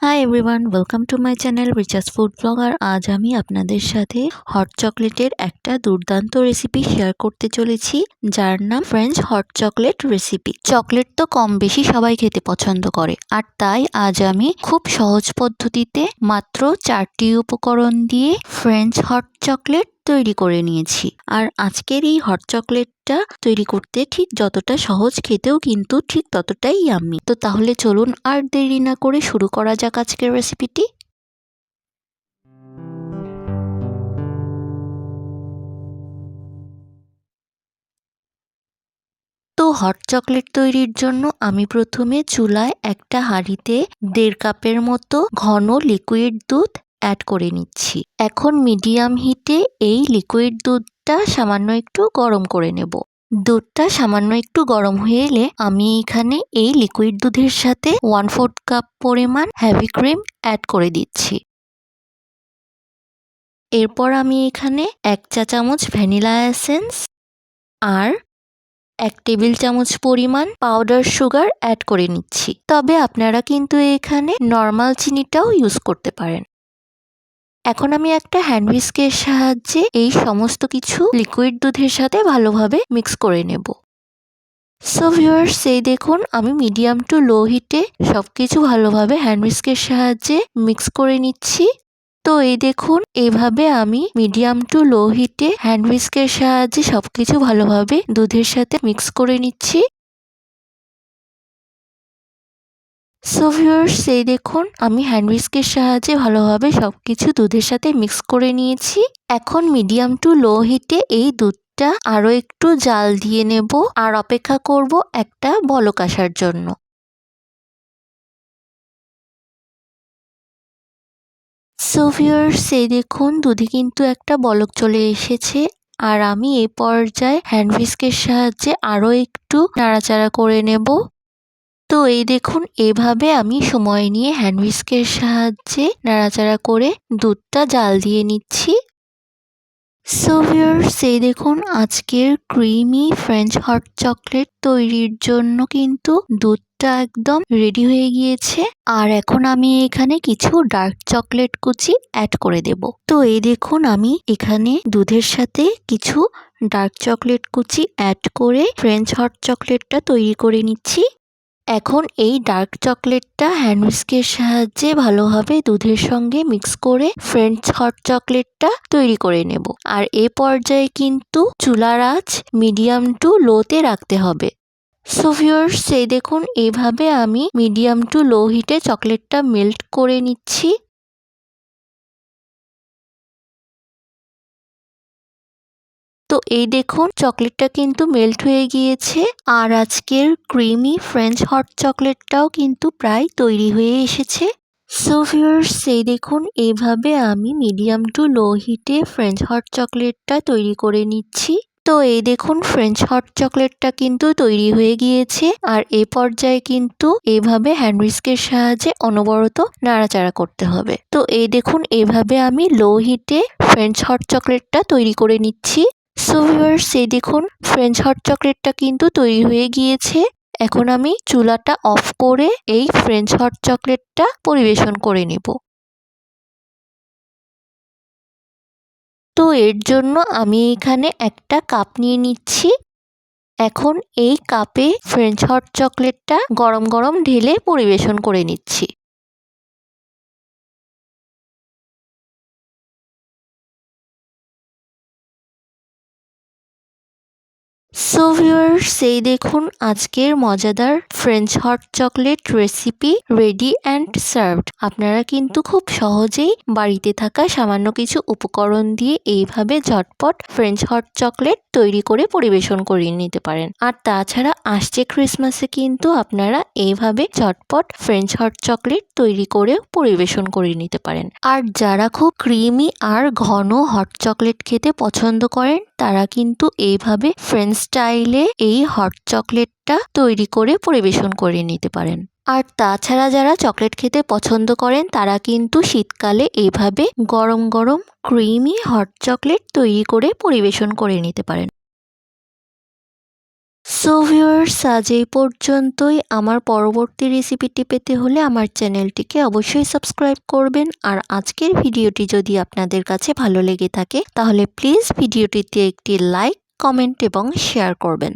Hi everyone, welcome to my channel Richards food blogger. আজ আমি আপনাদের সাথে হট চকলেটের একটা দুর্দান্ত রেসিপি শেয়ার করতে চলেছি, যার নাম French hot chocolate recipe. Chocolate তো কম বেশি সবাই খেতে পছন্দ করে, আর তাই আজ আমি খুব সহজ পদ্ধতিতে মাত্র 4টি উপকরণ দিয়ে ফ্রেঞ্চ হট চকলেট তৈরি করে নিয়েছি। আর আজকের এই হট চকলেটটা তৈরি করতে ঠিক যতটা সহজ, খেতেও কিন্তু ঠিক ততটাই ইয়াম্মি। তো তাহলে চলুন আর দেরি না করে শুরু করা যাক আজকের রেসিপিটি। তো হট চকলেট তৈরির জন্য আমি প্রথমে চুলায় একটা হাঁড়িতে 1.5 কাপের মতো ঘন লিকুইড দুধ অ্যাড করে নিচ্ছি। এখন মিডিয়াম হিটে এই লিকুইড দুধটা সামান্য একটু গরম করে নেব। দুধটা সামান্য একটু গরম হয়ে এলে আমি এখানে এই লিকুইড দুধের সাথে 1/4 কাপ পরিমাণ হেভি ক্রিম অ্যাড করে দিচ্ছি। এরপর আমি এখানে 1 চা চামচ ভ্যানিলা এসেন্স আর 1 টেবিল চামচ পরিমাণ পাউডার সুগার অ্যাড করে নিচ্ছি। তবে আপনারা কিন্তু এখানে নর্মাল চিনিটাও ইউজ করতে পারেন। এখন আমি একটা হ্যান্ড হুইস্কের সাহায্যে এই সমস্ত কিছু লিকুইড দুধের সাথে ভালোভাবে মিক্স করে নেব। সো ভিউয়ার্স, এই দেখুন আমি মিডিয়াম টু লো হিটে সবকিছু ভালোভাবে হ্যান্ড হুইস্কের সাহায্যে মিক্স করে নিচ্ছি। তো এই দেখুন, এইভাবে আমি মিডিয়াম টু লো হিটে হ্যান্ড হুইস্কের সাহায্যে সবকিছু ভালোভাবে দুধের সাথে মিক্স করে নিচ্ছি। সো ভিউয়ার্স, এই দেখুন আমি হ্যান্ড হুইস্কের সাহায্যে ভালোভাবে সবকিছু দুধের সাথে মিক্স করে নিয়েছি। এখন মিডিয়াম টু লো হিটে এই দুধটা আরো একটু জাল দিয়ে নেব আর অপেক্ষা করব একটা বলক আসার জন্য। সো ভিউয়ার্স, এই দেখুন দুধে কিন্তু একটা বলক চলে এসেছে, আর আমি এই পর্যায়ে হ্যান্ড হুইস্কের সাহায্যে আরো একটু নাড়াচাড়া করে নেব। তো এই দেখুন, এভাবে আমি সময় নিয়ে হ্যান্ড হুইস্কের সাহায্যে নাড়াচাড়া করে দুধটা জাল দিয়ে নিচ্ছি। সো ভিউয়ার্স, এই দেখুন আজকের ক্রিমি ফ্রেঞ্চ হট চকলেট তৈরির জন্য কিন্তু দুধটা একদম রেডি হয়ে গিয়েছে। আর এখন আমি এখানে কিছু ডার্ক চকলেট কুচি অ্যাড করে দেব। তো এই দেখুন আমি এখানে দুধের সাথে কিছু ডার্ক চকলেট কুচি অ্যাড করে ফ্রেঞ্চ হট চকলেটটা তৈরি করে নিচ্ছি। এখন এই ডার্ক চকলেটটা হ্যান্ড হুইস্কের সাহায্যে ভালোভাবে দুধের সঙ্গে মিক্স করে ফ্রেঞ্চ হট চকলেটটা তৈরি করে নেব। আর এ পর্যায়ে কিন্তু চুলার আঁচ মিডিয়াম টু লোতে রাখতে হবে। সো ভিউয়ার্স, এই দেখুন এইভাবে আমি মিডিয়াম টু লো হিটে চকলেটটা মেল্ট করে নিচ্ছি। তো এই দেখুন চকলেটটা কিন্তু মেল্ট হয়ে গিয়েছে, আর আজকের ক্রিমি ফ্রেঞ্চ হট চকলেটটাও কিন্তু প্রায় তৈরি হয়ে এসেছে। সো ভিউয়ার্স, এই দেখুন এইভাবে আমি মিডিয়াম টু লো হিটে ফ্রেঞ্চ হট চকলেটটা তৈরি করে নিচ্ছি। তো এই দেখুন ফ্রেঞ্চ হট চকলেটটা কিন্তু তৈরি হয়ে গিয়েছে, আর এ পর্যায়ে কিন্তু এইভাবে হ্যান্ড হুইস্কের সাহায্যে অনবরত নাড়াচাড়া করতে হবে। তো এই দেখুন এইভাবে আমি লো হিটে ফ্রেঞ্চ হট চকলেটটা তৈরি করে নিচ্ছি। সো ভিউয়ার্স, এই দেখুন ফ্রেঞ্চ হট চকলেটটা কিন্তু তৈরি হয়ে গিয়েছে। এখন আমি চুলাটা অফ করে এই ফ্রেঞ্চ হট চকলেটটা পরিবেশন করে নেব। তো এর জন্য আমি এখানে একটা কাপ নিয়ে নিচ্ছি। এখন এই কাপে ফ্রেঞ্চ হট চকলেটটা গরম গরম ঢেলে পরিবেশন করে নিচ্ছি। সো ভিউয়ার্স, এই দেখুন আজকের মজাদার French hot chocolate recipe ready and served. আপনারা কিন্তু খুব সহজেই বাড়িতে থাকা সামান্য কিছু উপকরণ দিয়ে এইভাবে ঝটপট ফ্রেঞ্চ হট চকলেট তৈরি করে পরিবেশন করে নিতে পারেন। আর তাছাড়া আসছে ক্রিসমাসে কিন্তু আপনারা এইভাবে ঝটপট ফ্রেঞ্চ হট চকলেট তৈরি করে পরিবেশন করে নিতে পারেন। আর যারা খুব ক্রিমি আর ঘন হট চকলেট খেতে পছন্দ করেন, তারা কিন্তু এইভাবে ফ্রেঞ্চ স্টাইলে এই হট চকলেটটা তৈরি করে পরিবেশন করে নিতে পারেন। আর তাছাড়া যারা চকলেট খেতে পছন্দ করেন, তারা কিন্তু শীতকালে এইভাবে গরম গরম ক্রিমি হট চকলেট তৈরি করে পরিবেশন করে নিতে পারেন। সো ভিউয়ার্স, আজ এই পর্যন্তই। আমার পরবর্তী রেসিপিটি পেতে হলে আমার চ্যানেলটিকে অবশ্যই সাবস্ক্রাইব করবেন। আর আজকের ভিডিওটি যদি আপনাদের কাছে ভালো লেগে থাকে তাহলে প্লিজ ভিডিওটিতে একটি লাইক, কমেন্ট এবং শেয়ার করবেন।